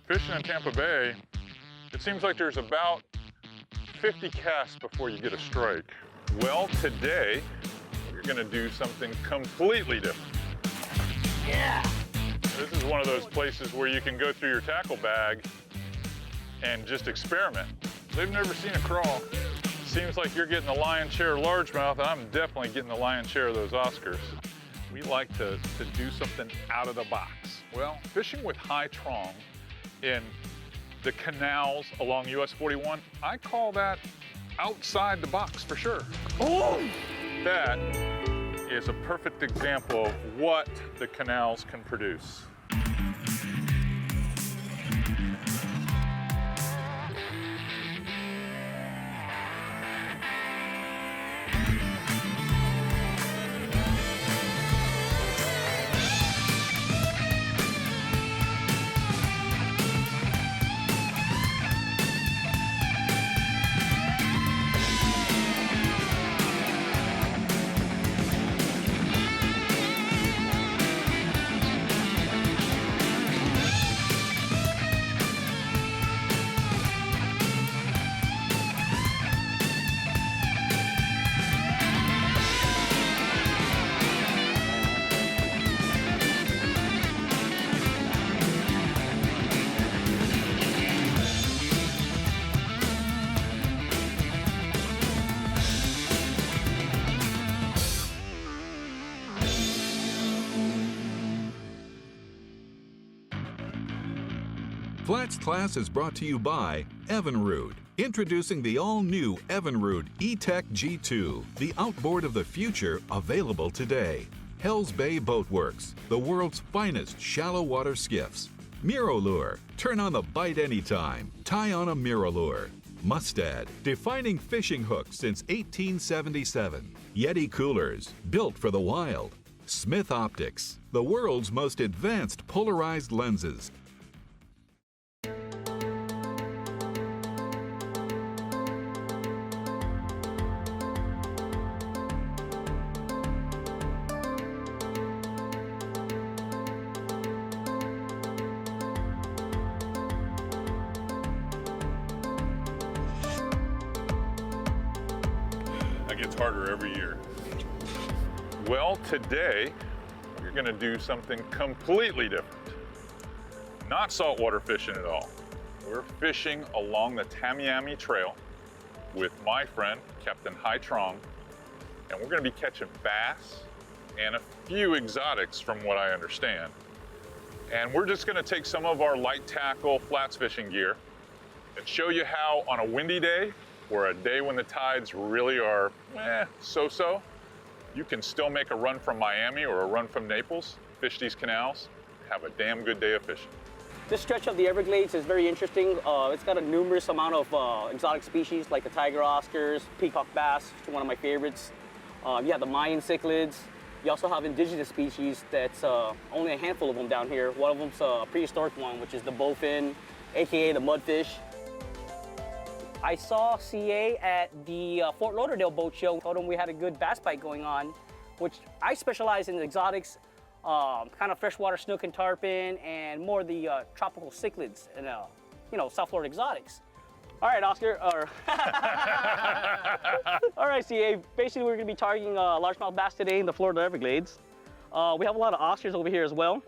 Fishing in Tampa Bay, it seems like there's about 50 casts before you get a strike. Well, today, we're gonna do something completely different. Yeah! This is one of those places where you can go through your tackle bag and just experiment. They've never seen a crawl. Seems like you're getting the lion's share of largemouth, and I'm definitely getting the lion's share of those Oscars. We like to do something out of the box. Well, fishing with Hai Truong in the canals along US 41, I call that outside the box for sure. Oh! That is a perfect example of what the canals can produce. FlatsClass is brought to you by Evinrude. Introducing the all-new Evinrude E-Tech G2, the outboard of the future, available today. Hells Bay Boat Works, the world's finest shallow water skiffs. Mirrolure, turn on the bite anytime. Tie on a Mirrolure. Mustad, defining fishing hooks since 1877. Yeti Coolers, built for the wild. Smith Optics, the world's most advanced polarized lenses. That gets harder every year. Well, today, we're gonna do something completely different. Not saltwater fishing at all. We're fishing along the Tamiami Trail with my friend, Captain Hai Truong, and we're gonna be catching bass and a few exotics from what I understand. And we're just gonna take some of our light tackle flats fishing gear and show you how on a windy day or a day when the tides really are so-so, you can still make a run from Miami or a run from Naples, fish these canals, have a damn good day of fishing. This stretch of the Everglades is very interesting. It's got a numerous amount of exotic species like the tiger Oscars, peacock bass, which is one of my favorites. You have the Mayan cichlids. You also have indigenous species that's only a handful of them down here. One of them's a prehistoric one, which is the bowfin, AKA the mudfish. I saw CA at the Fort Lauderdale boat show. Told him we had a good bass bite going on, which I specialize in exotics, kind of freshwater snook and tarpon, and more the tropical cichlids and South Florida exotics. All right, Oscar. All right, CA. Basically, we're going to be targeting largemouth bass today in the Florida Everglades. We have a lot of Oscars over here as well.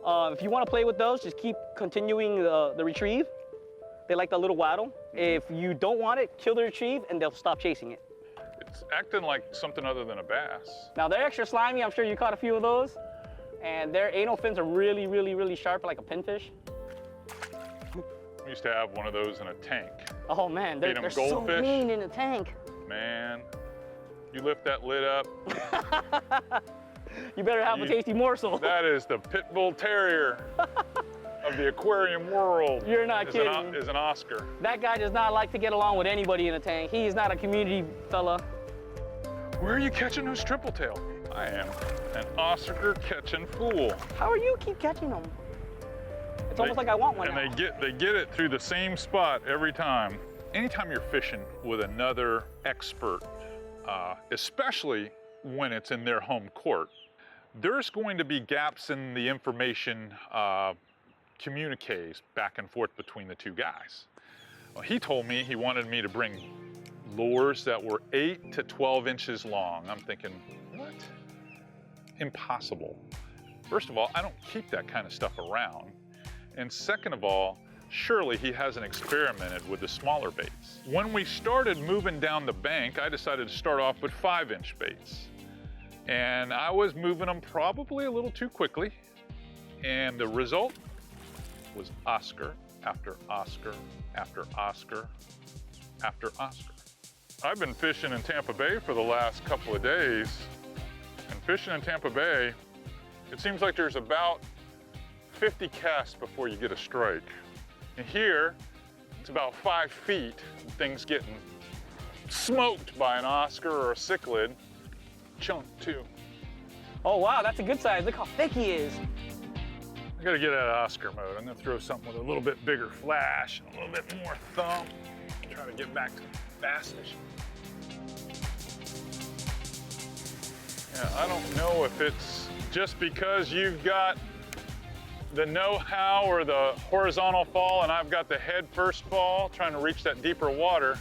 If you want to play with those, just keep continuing the retrieve. They like the little waddle. If you don't want it, kill the retrieve and they'll stop chasing it. It's acting like something other than a bass. Now they're extra slimy. I'm sure you caught a few of those. And their anal fins are really, really, really sharp, like a pinfish. We used to have one of those in a tank. Oh man, they're so mean in a tank. Man, you lift that lid up. You better have a tasty morsel. That is the pit bull terrier of the aquarium world. You're not kidding. Is an Oscar. That guy does not like to get along with anybody in a tank. He is not a community fella. Where are you catching those triple tail? I am an Oscar catching fool. How are you keep catching them? It's almost like I want one. And they get it through the same spot every time. Anytime you're fishing with another expert, especially when it's in their home court, there's going to be gaps in the information communiques back and forth between the two guys. Well, he told me he wanted me to bring lures that were 8 to 12 inches long. I'm thinking, what? Impossible. First of all, I don't keep that kind of stuff around. And second of all, surely he hasn't experimented with the smaller baits. When we started moving down the bank, I decided to start off with 5-inch baits. And I was moving them probably a little too quickly. And the result was Oscar after Oscar after Oscar after Oscar. I've been fishing in Tampa Bay for the last couple of days. And fishing in Tampa Bay, it seems like there's about 50 casts before you get a strike. And here, it's about 5 feet, things getting smoked by an Oscar or a cichlid. Chunk too. Oh wow, that's a good size. Look how thick he is. I gotta get out of Oscar mode. I'm gonna throw something with a little bit bigger flash and a little bit more thump. Try to get back to bass fishing. Yeah, I don't know if it's just because you've got the know-how or the horizontal fall and I've got the head first fall, trying to reach that deeper water.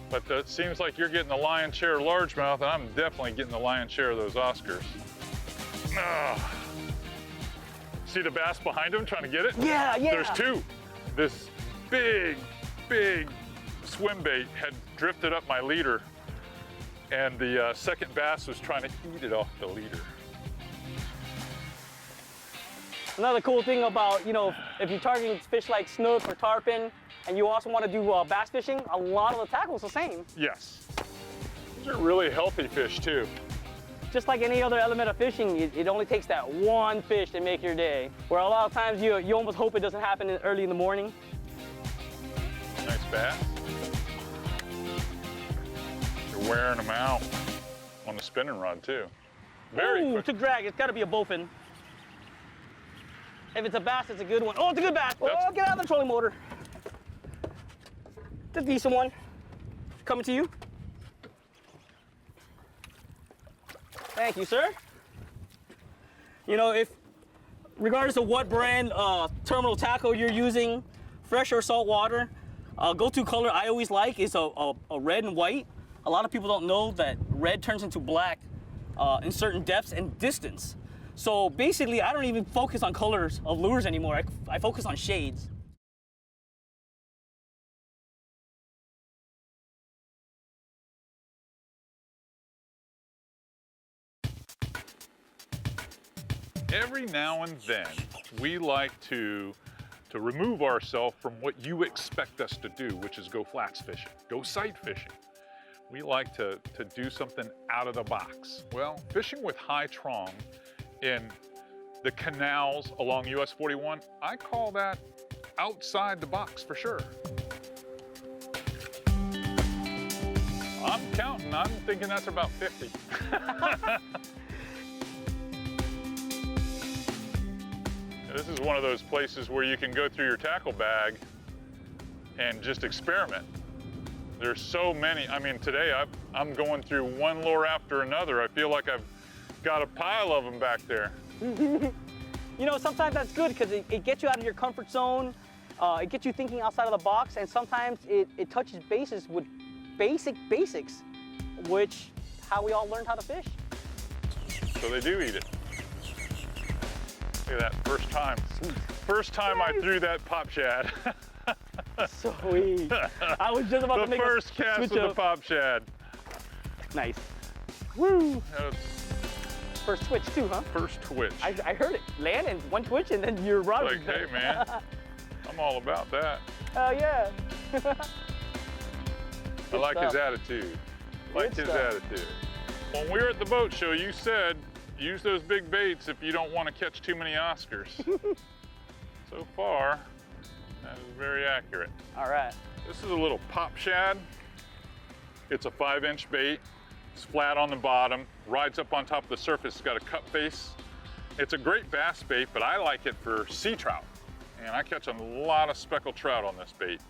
But it seems like you're getting the lion's share of largemouth, and I'm definitely getting the lion's share of those Oscars. See the bass behind him trying to get it? Yeah, yeah. There's 2. This big, big swim bait had drifted up my leader, and the second bass was trying to eat it off the leader. Another cool thing about, you know, if you're targeting fish like snook or tarpon, and you also want to do bass fishing, a lot of the tackle's the same. Yes. These are really healthy fish too. Just like any other element of fishing, it only takes that one fish to make your day. Where a lot of times you almost hope it doesn't happen early in the morning. Nice bass. You're wearing them out on the spinning rod too. Very quick. To drag, it's got to be a bowfin. If it's a bass, it's a good one. Oh, it's a good bass. Oh, get out of the trolling motor. It's a decent one. Coming to you. Thank you, sir. You know, regardless of what brand terminal tackle you're using, fresh or salt water, go-to color I always like is a red and white. A lot of people don't know that red turns into black in certain depths and distance. So basically, I don't even focus on colors of lures anymore. I focus on shades. Every now and then, we like to remove ourselves from what you expect us to do, which is go flats fishing, go sight fishing. We like to do something out of the box. Well, fishing with Hai Truong in the canals along US 41, I call that outside the box for sure. I'm counting, I'm thinking that's about 50. This is one of those places where you can go through your tackle bag and just experiment. There's so many. I mean, today I'm going through one lure after another. I feel like I've got a pile of them back there. You know, sometimes that's good because it gets you out of your comfort zone. It gets you thinking outside of the box, and sometimes it touches bases with basics, which how we all learned how to fish. So they do eat it. Look at that, first time. First time I threw that pop shad. Sweet. I was just about to make the first cast with the pop shad. Nice. Woo. First twitch too, huh? First twitch. I heard it. Land and one twitch and then your rod. Like, hey man, I'm all about that. Yeah. I like his attitude. Attitude. When we were at the boat show, you said, use those big baits if you don't want to catch too many Oscars. So far, that is very accurate. All right. This is a little pop shad. It's a 5-inch bait. It's flat on the bottom, rides up on top of the surface. It's got a cut face. It's a great bass bait, but I like it for sea trout. And I catch a lot of speckled trout on this bait.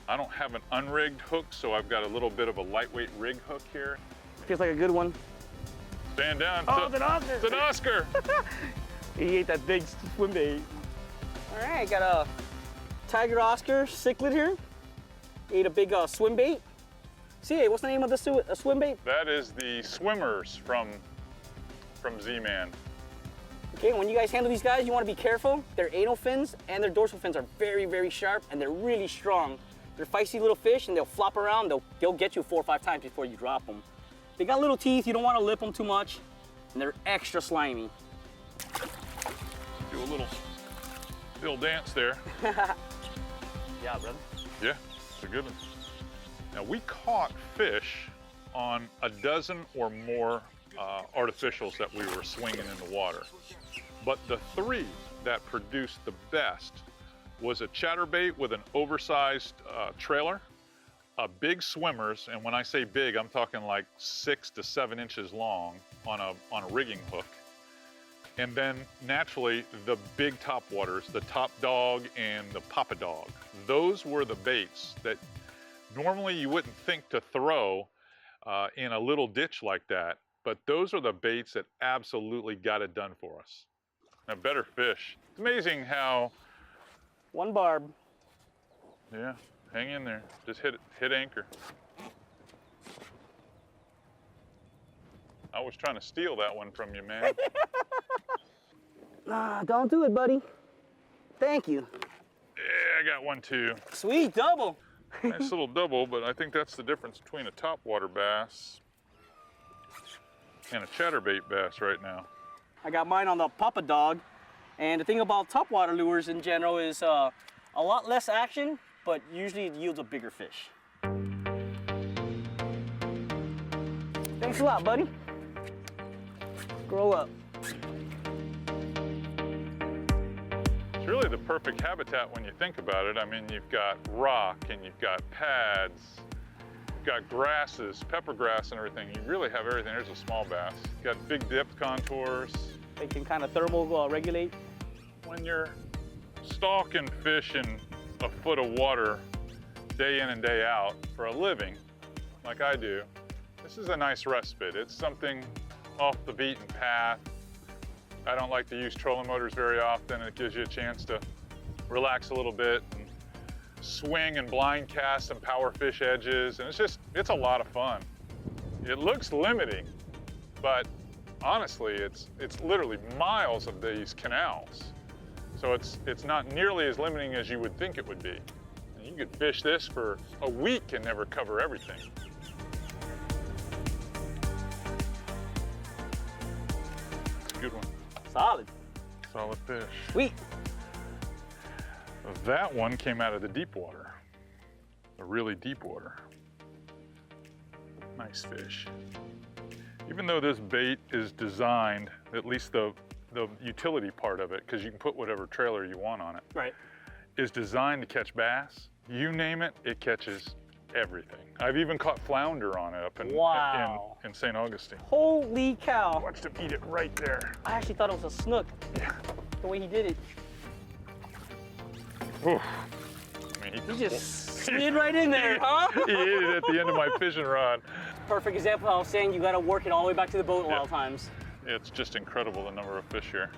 I don't have an unrigged hook, so I've got a little bit of a lightweight rig hook here. Feels like a good one. Stand down. Oh, it's an Oscar. It's an Oscar. He ate that big swim bait. All right, got a Tiger Oscar cichlid here. Ate a big swim bait. See, what's the name of the swim bait? That is the swimmers from Z-Man. Okay, when you guys handle these guys, you want to be careful. Their anal fins and their dorsal fins are very, very sharp, and they're really strong. They're feisty little fish, and they'll flop around. They'll get you 4 or 5 times before you drop them. They got little teeth. You don't want to lip them too much, and they're extra slimy. Do a little dance there. Yeah, brother. Yeah, it's a good one. Now, we caught fish on a dozen or more artificials that we were swinging in the water. But the 3 that produced the best was a chatterbait with an oversized trailer, a big swimmers, and when I say big, I'm talking like 6 to 7 inches long on a rigging hook. And then naturally, the big topwaters, the top dog and the papa dog. Those were the baits that normally you wouldn't think to throw in a little ditch like that, but those are the baits that absolutely got it done for us. Now, better fish. It's amazing how... 1 barb. Yeah, hang in there. Just hit anchor. I was trying to steal that one from you, man. Nah, don't do it, buddy. Thank you. Yeah, I got one too. Sweet double. Nice little double, but I think that's the difference between a topwater bass and a chatterbait bass right now. I got mine on the papa dog. And the thing about topwater lures in general is a lot less action, but usually it yields a bigger fish. Thanks a lot, buddy. Grow up. It's really the perfect habitat when you think about it. I mean, you've got rock and you've got pads, you've got grasses, pepper grass and everything. You really have everything. There's a small bass. You've got big dip contours. They can kind of thermal regulate. When you're stalking fish in a foot of water day in and day out for a living, like I do, this is a nice respite. It's something off the beaten path. I don't like to use trolling motors very often. It gives you a chance to relax a little bit and swing and blind cast some power fish edges, and it's a lot of fun. It looks limiting, but honestly, it's literally miles of these canals. So it's not nearly as limiting as you would think it would be. And you could fish this for a week and never cover everything. It's a good one. Solid. Solid fish. Sweet. That one came out of the deep water, the really deep water. Nice fish. Even though this bait is designed, at least the utility part of it, because you can put whatever trailer you want on it, Right. is designed to catch bass. You name it, it catches everything. I've even caught flounder on it up Wow. in St. Augustine. Holy cow. Watched him eat it right there. I actually thought it was a snook, Yeah. the way he did it. Oof. I mean, He just slid right in there, huh? He ate it at the end of my fishing rod. Perfect example of how I was saying you gotta work it all the way back to the boat a lot Yeah. of times. It's just incredible the number of fish here.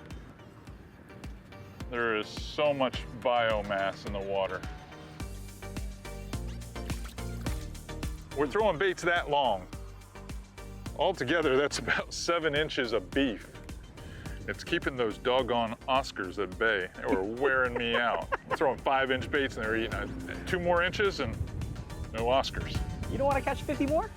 There is so much biomass in the water. We're throwing baits that long. Altogether, that's about 7 inches of beef. It's keeping those doggone Oscars at bay. They were wearing me out. I'm throwing 5-inch baits and they're eating 2 more inches and no Oscars. You don't wanna catch 50 more?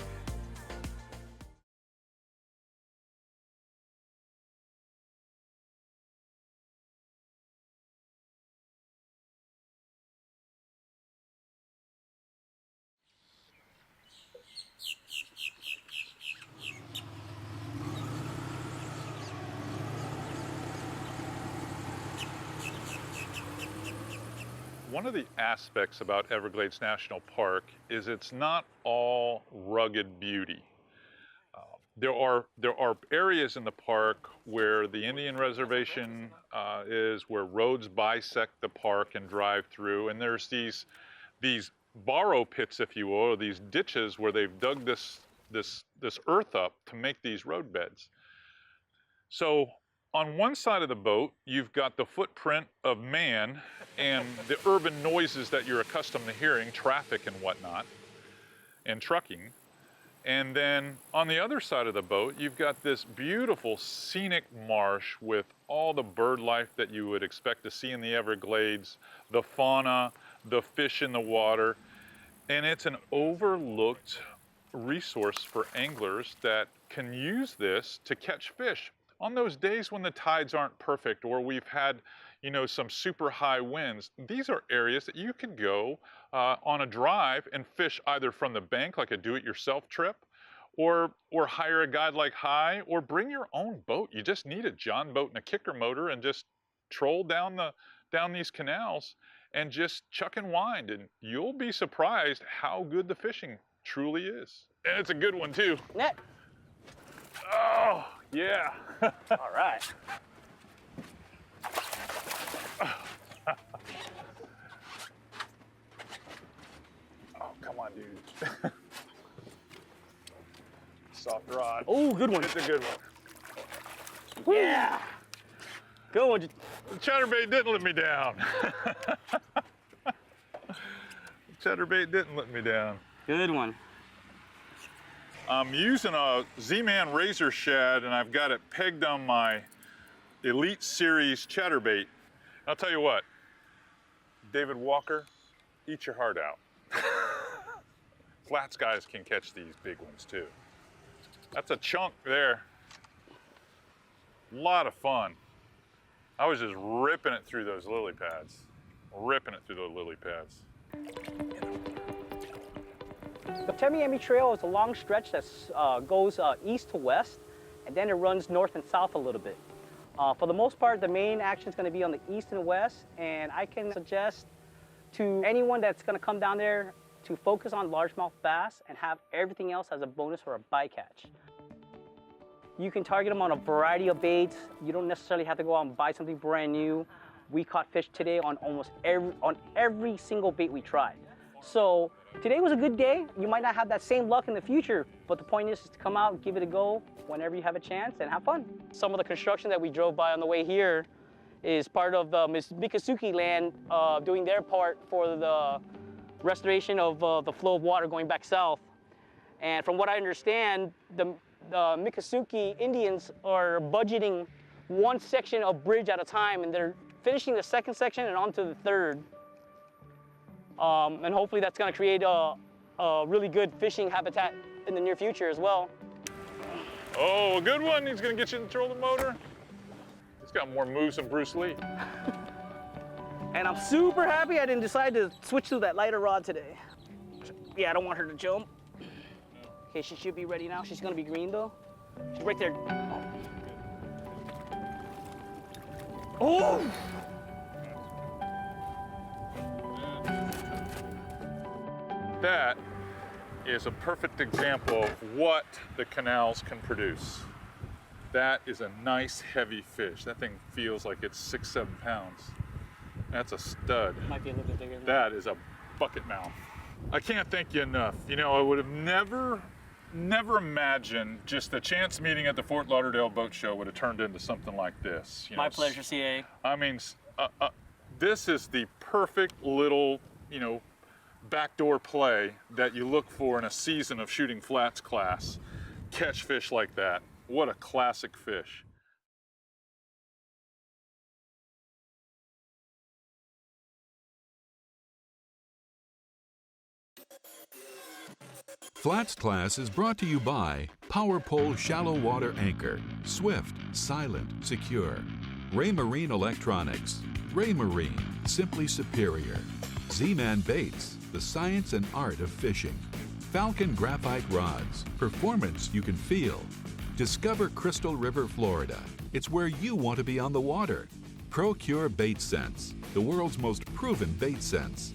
One of the aspects about Everglades National Park is it's not all rugged beauty. There are areas in the park where the Indian reservation is, where roads bisect the park and drive through, and there's these borrow pits, if you will, or these ditches where they've dug this earth up to make these road beds. So On one side of the boat, you've got the footprint of man and the urban noises that you're accustomed to hearing, traffic and whatnot, and trucking. And then on the other side of the boat, you've got this beautiful scenic marsh with all the bird life that you would expect to see in the Everglades, the fauna, the fish in the water. And it's an overlooked resource for anglers that can use this to catch fish. On those days when the tides aren't perfect or we've had, you know, some super high winds, these are areas that you can go on a drive and fish either from the bank, like a do-it-yourself trip, or hire a guide like Hai, or bring your own boat. You just need a John boat and a kicker motor and just troll down these canals and just chuck and wind, and you'll be surprised how good the fishing truly is. And it's a good one too. Net. Oh, yeah. All right. Oh, come on, dude. Soft rod. Oh, good one. It's a good one. Yeah. Good one. The chatterbait didn't let me down. Chatterbait didn't let me down. Good one. I'm using a Z-Man razor shad, and I've got it pegged on my Elite Series chatterbait. I'll tell you what, David Walker, eat your heart out. Flats guys can catch these big ones too. That's a chunk there. A lot of fun. I was just ripping it through those lily pads. Ripping it through those lily pads. The Temiami Trail is a long stretch that goes east to west, and then it runs north and south a little bit. For the most part, the main action is going to be on the east and west, and I can suggest to anyone that's going to come down there to focus on largemouth bass and have everything else as a bonus or a bycatch. You can target them on a variety of baits. You don't necessarily have to go out and buy something brand new. We caught fish today on almost every single bait we tried. So today was a good day. You might not have that same luck in the future, but the point is to come out, give it a go whenever you have a chance, and have fun. Some of the construction that we drove by on the way here is part of the Miccosukee land doing their part for the restoration of the flow of water going back south. And from what I understand, the Miccosukee Indians are budgeting one section of bridge at a time, and they're finishing the second section and on to the third. And hopefully that's going to create a really good fishing habitat in the near future as well. Oh, a good one. He's going to get you to control the motor. He's got more moves than Bruce Lee. And I'm super happy I didn't decide to switch to that lighter rod today. Yeah, I don't want her to jump. Okay, she should be ready now. She's going to be green though. She's right there. Oh! That is a perfect example of what the canals can produce. That is a nice heavy fish. That thing feels like it's 6-7 pounds. That's a stud. Might be a little bit bigger than that. Is a bucket mouth. I can't thank you enough. You know, I would have never imagined just the chance meeting at the Fort Lauderdale Boat Show would have turned into something like this. You My know, pleasure, CA. I mean, this is the perfect little, you know, backdoor play that you look for in a season of shooting FlatsClass. Catch fish like that. What a classic fish. FlatsClass is brought to you by Power Pole Shallow Water Anchor. Swift, silent, secure. Ray Marine Electronics. Ray Marine, simply superior. Z-Man Baits, the science and art of fishing. Falcon Graphite Rods, performance you can feel. Discover Crystal River, Florida. It's where you want to be on the water. ProCure Bait Sense, the world's most proven bait sense.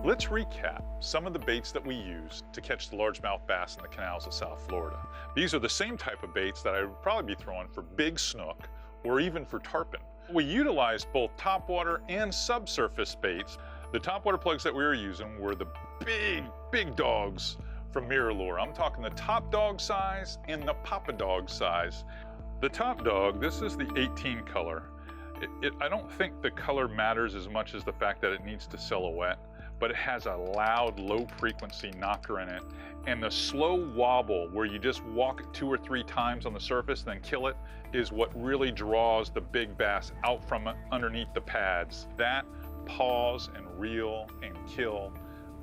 Let's recap some of the baits that we use to catch the largemouth bass in the canals of South Florida. These are the same type of baits that I would probably be throwing for big snook or even for tarpon. We utilized both topwater and subsurface baits. The topwater plugs that we were using were the big dogs from Mirrolure. I'm talking the top dog size and the papa dog size. The top dog, this is the 18 color. I don't think the color matters as much as the fact that it needs to silhouette, but it has a loud, low frequency knocker in it. And the slow wobble where you just walk it 2 or 3 times on the surface, then kill it, is what really draws the big bass out from underneath the pads. That pause and reel and kill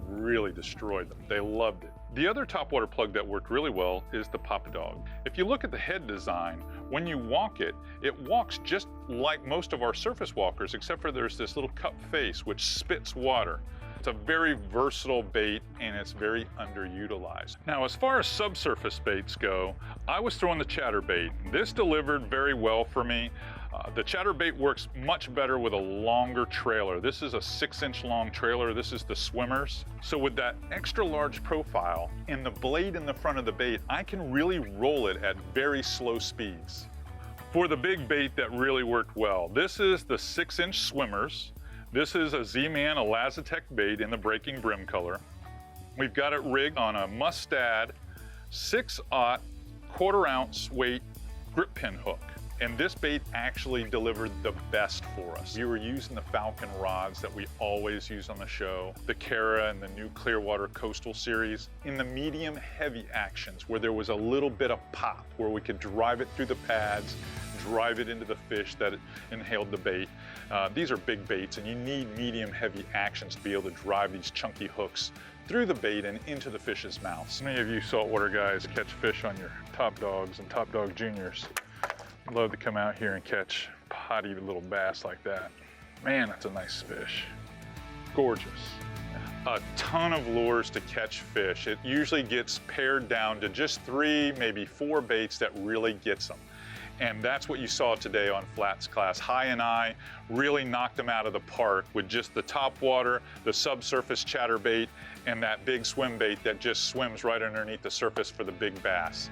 really destroyed them. They loved it. The other topwater plug that worked really well is the Papa Dog. If you look at the head design, when you walk it, it walks just like most of our surface walkers, except for there's this little cup face which spits water. It's a very versatile bait and it's very underutilized. Now, as far as subsurface baits go, I was throwing the chatterbait. This delivered very well for me. The chatterbait works much better with a longer trailer. This is a 6-inch long trailer. This is the Swimmers. So with that extra large profile and the blade in the front of the bait, I can really roll it at very slow speeds. For the big bait that really worked well, this is the 6-inch Swimmers. This is a Z-Man Elazitech bait in the breaking brim color. We've got it rigged on a Mustad 6/0 1/4-ounce weight grip pin hook. And this bait actually delivered the best for us. We were using the Falcon rods that we always use on the show, the Cara and the new Clearwater Coastal series, in the medium heavy actions where there was a little bit of pop, where we could drive it through the pads, drive it into the fish that inhaled the bait. These are big baits and you need medium heavy actions to be able to drive these chunky hooks through the bait and into the fish's mouths. Many of you saltwater guys catch fish on your Top Dogs and Top Dog Juniors. Love to come out here and catch potty little bass like that. Man, that's a nice fish. Gorgeous. A ton of lures to catch fish. It usually gets pared down to just 3, maybe 4 baits that really gets them. And that's what you saw today on FlatsClass. Hai and I really knocked them out of the park with just the top water, the subsurface chatterbait, and that big swim bait that just swims right underneath the surface for the big bass.